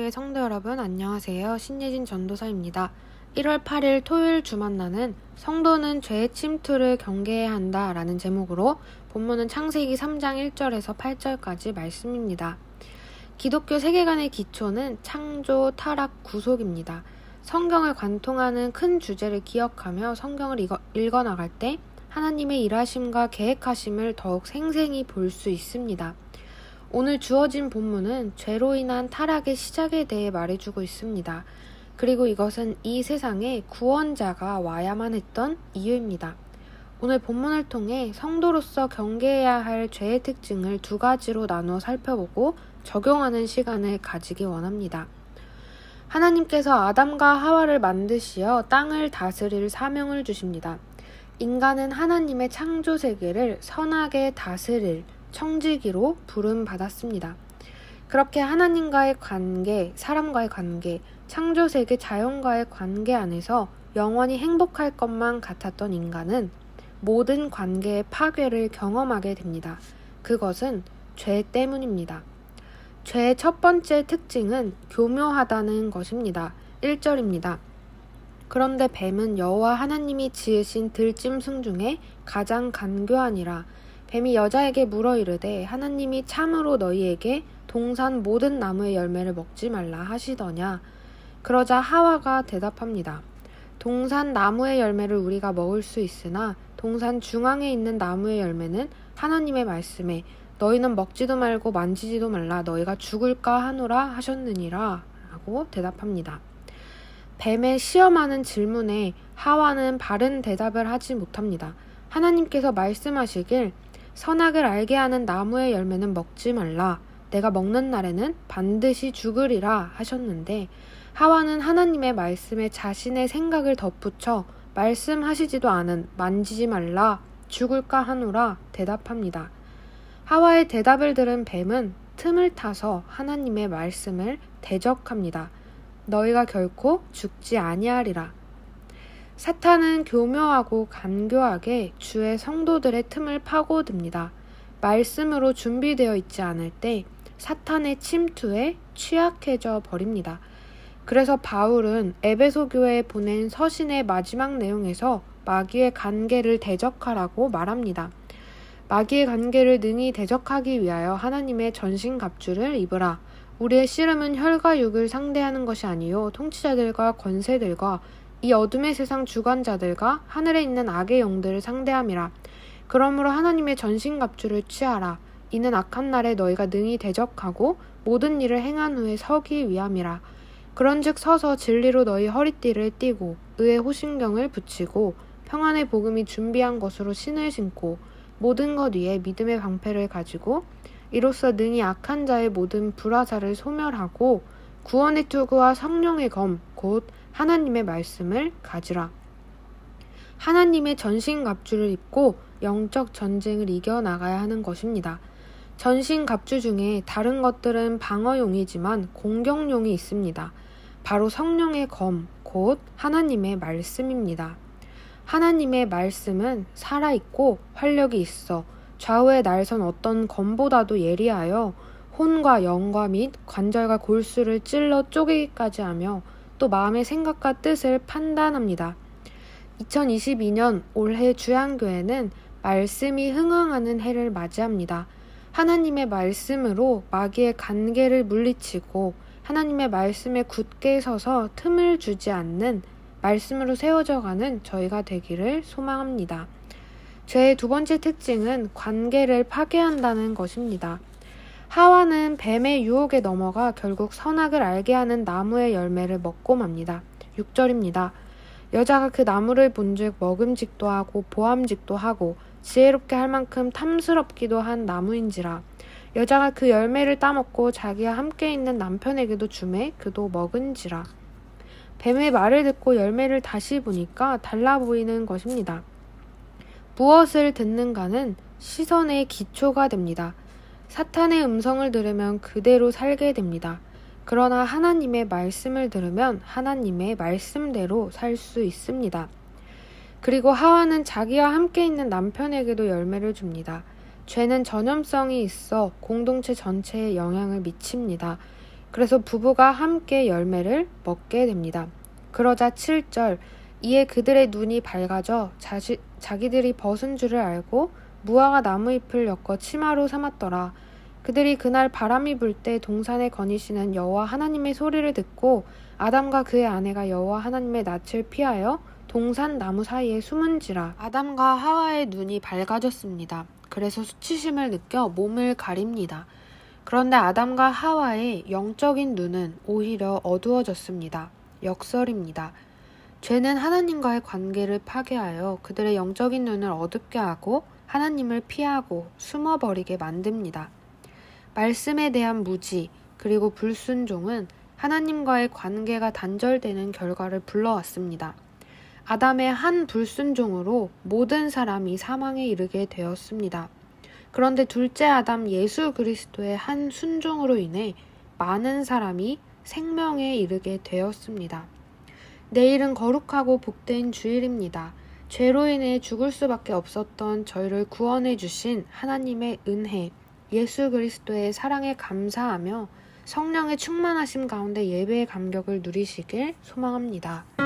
성경의 성도 여러분 안녕하세요. 신예진 전도사입니다. 1월 8일 토요일 주만나는 성도는 죄의 침투를 경계해야 한다 라는 제목으로 본문은 창세기 3장 1절에서 8절까지 말씀입니다. 기독교 세계관의 기초는 창조, 타락, 구속입니다. 성경을 관통하는 큰 주제를 기억하며 성경을 읽어나갈 때 하나님의 일하심과 계획하심을 더욱 생생히 볼 수 있습니다. 오늘 주어진 본문은 죄로 인한 타락의 시작에 대해 말해주고 있습니다. 그리고 이것은 이 세상에 구원자가 와야만 했던 이유입니다. 오늘 본문을 통해 성도로서 경계해야 할 죄의 특징을 두 가지로 나누어 살펴보고 적용하는 시간을 가지기 원합니다. 하나님께서 아담과 하와를 만드시어 땅을 다스릴 사명을 주십니다. 인간은 하나님의 창조 세계를 선하게 다스릴 청지기로 부름받았습니다. 그렇게 하나님과의 관계, 사람과의 관계, 창조세계 자연과의 관계 안에서 영원히 행복할 것만 같았던 인간은 모든 관계의 파괴를 경험하게 됩니다. 그것은 죄 때문입니다. 죄의 첫 번째 특징은 교묘하다는 것입니다. 1절입니다. 그런데 뱀은 여호와 하나님이 지으신 들짐승 중에 가장 간교하니라. 뱀이 여자에게 물어 이르되 하나님이 참으로 너희에게 동산 모든 나무의 열매를 먹지 말라 하시더냐. 그러자 하와가 대답합니다. 동산 나무의 열매를 우리가 먹을 수 있으나 동산 중앙에 있는 나무의 열매는 하나님의 말씀에 너희는 먹지도 말고 만지지도 말라 너희가 죽을까 하노라 하셨느니라 라고 대답합니다. 뱀의 시험하는 질문에 하와는 바른 대답을 하지 못합니다. 하나님께서 말씀하시길 선악을 알게 하는 나무의 열매는 먹지 말라. 내가 먹는 날에는 반드시 죽으리라 하셨는데 하와는 하나님의 말씀에 자신의 생각을 덧붙여 말씀하시지도 않은 만지지 말라 죽을까 하노라 대답합니다. 하와의 대답을 들은 뱀은 틈을 타서 하나님의 말씀을 대적합니다. 너희가 결코 죽지 아니하리라. 사탄은 교묘하고 간교하게 주의 성도들의 틈을 파고듭니다. 말씀으로 준비되어 있지 않을 때 사탄의 침투에 취약해져 버립니다. 그래서 바울은 에베소 교회에 보낸 서신의 마지막 내용에서 마귀의 관계를 대적하라고 말합니다. 마귀의 관계를 능히 대적하기 위하여 하나님의 전신갑주를 입으라. 우리의 씨름은 혈과 육을 상대하는 것이 아니요 통치자들과 권세들과 이 어둠의 세상 주관자들과 하늘에 있는 악의 영들을 상대함이라. 그러므로 하나님의 전신갑주를 취하라. 이는 악한 날에 너희가 능히 대적하고 모든 일을 행한 후에 서기 위함이라. 그런즉 서서 진리로 너희 허리띠를 띠고 의의 호신경을 붙이고 평안의 복음이 준비한 것으로 신을 신고 모든 것 위에 믿음의 방패를 가지고 이로써 능히 악한 자의 모든 불화살을 소멸하고 구원의 투구와 성령의 검 곧 하나님의 말씀을 가지라. 하나님의 전신갑주를 입고 영적 전쟁을 이겨나가야 하는 것입니다. 전신갑주 중에 다른 것들은 방어용이지만 공격용이 있습니다. 바로 성령의 검, 곧 하나님의 말씀입니다. 하나님의 말씀은 살아있고 활력이 있어 좌우에 날선 어떤 검보다도 예리하여 혼과 영과 및 관절과 골수를 찔러 쪼개기까지 하며 또 마음의 생각과 뜻을 판단합니다. 2022년 올해 주양교회는 말씀이 흥흥하는 해를 맞이합니다. 하나님의 말씀으로 마귀의 관계를 물리치고 하나님의 말씀에 굳게 서서 틈을 주지 않는 말씀으로 세워져가는 저희가 되기를 소망합니다. 죄의 두 번째 특징은 관계를 파괴한다는 것입니다. 하와는 뱀의 유혹에 넘어가 결국 선악을 알게 하는 나무의 열매를 먹고 맙니다. 6절입니다. 여자가 그 나무를 본즉 먹음직도 하고 보암직도 하고 지혜롭게 할 만큼 탐스럽기도 한 나무인지라. 여자가 그 열매를 따먹고 자기와 함께 있는 남편에게도 주매 그도 먹은지라. 뱀의 말을 듣고 열매를 다시 보니까 달라 보이는 것입니다. 무엇을 듣는가는 시선의 기초가 됩니다. 사탄의 음성을 들으면 그대로 살게 됩니다. 그러나 하나님의 말씀을 들으면 하나님의 말씀대로 살 수 있습니다. 그리고 하와는 자기와 함께 있는 남편에게도 열매를 줍니다. 죄는 전염성이 있어 공동체 전체에 영향을 미칩니다. 그래서 부부가 함께 열매를 먹게 됩니다. 그러자 7절, 이에 그들의 눈이 밝아져 자기들이 벗은 줄을 알고 무화과 나무잎을 엮어 치마로 삼았더라. 그들이 그날 바람이 불 때 동산에 거니시는 여호와 하나님의 소리를 듣고 아담과 그의 아내가 여호와 하나님의 낯을 피하여 동산 나무 사이에 숨은지라. 아담과 하와의 눈이 밝아졌습니다. 그래서 수치심을 느껴 몸을 가립니다. 그런데 아담과 하와의 영적인 눈은 오히려 어두워졌습니다. 역설입니다. 죄는 하나님과의 관계를 파괴하여 그들의 영적인 눈을 어둡게 하고 하나님을 피하고 숨어버리게 만듭니다. 말씀에 대한 무지 그리고 불순종은 하나님과의 관계가 단절되는 결과를 불러왔습니다. 아담의 한 불순종으로 모든 사람이 사망에 이르게 되었습니다. 그런데 둘째 아담 예수 그리스도의 한 순종으로 인해 많은 사람이 생명에 이르게 되었습니다. 내일은 거룩하고 복된 주일입니다. 죄로 인해 죽을 수밖에 없었던 저희를 구원해 주신 하나님의 은혜, 예수 그리스도의 사랑에 감사하며 성령의 충만하심 가운데 예배의 감격을 누리시길 소망합니다.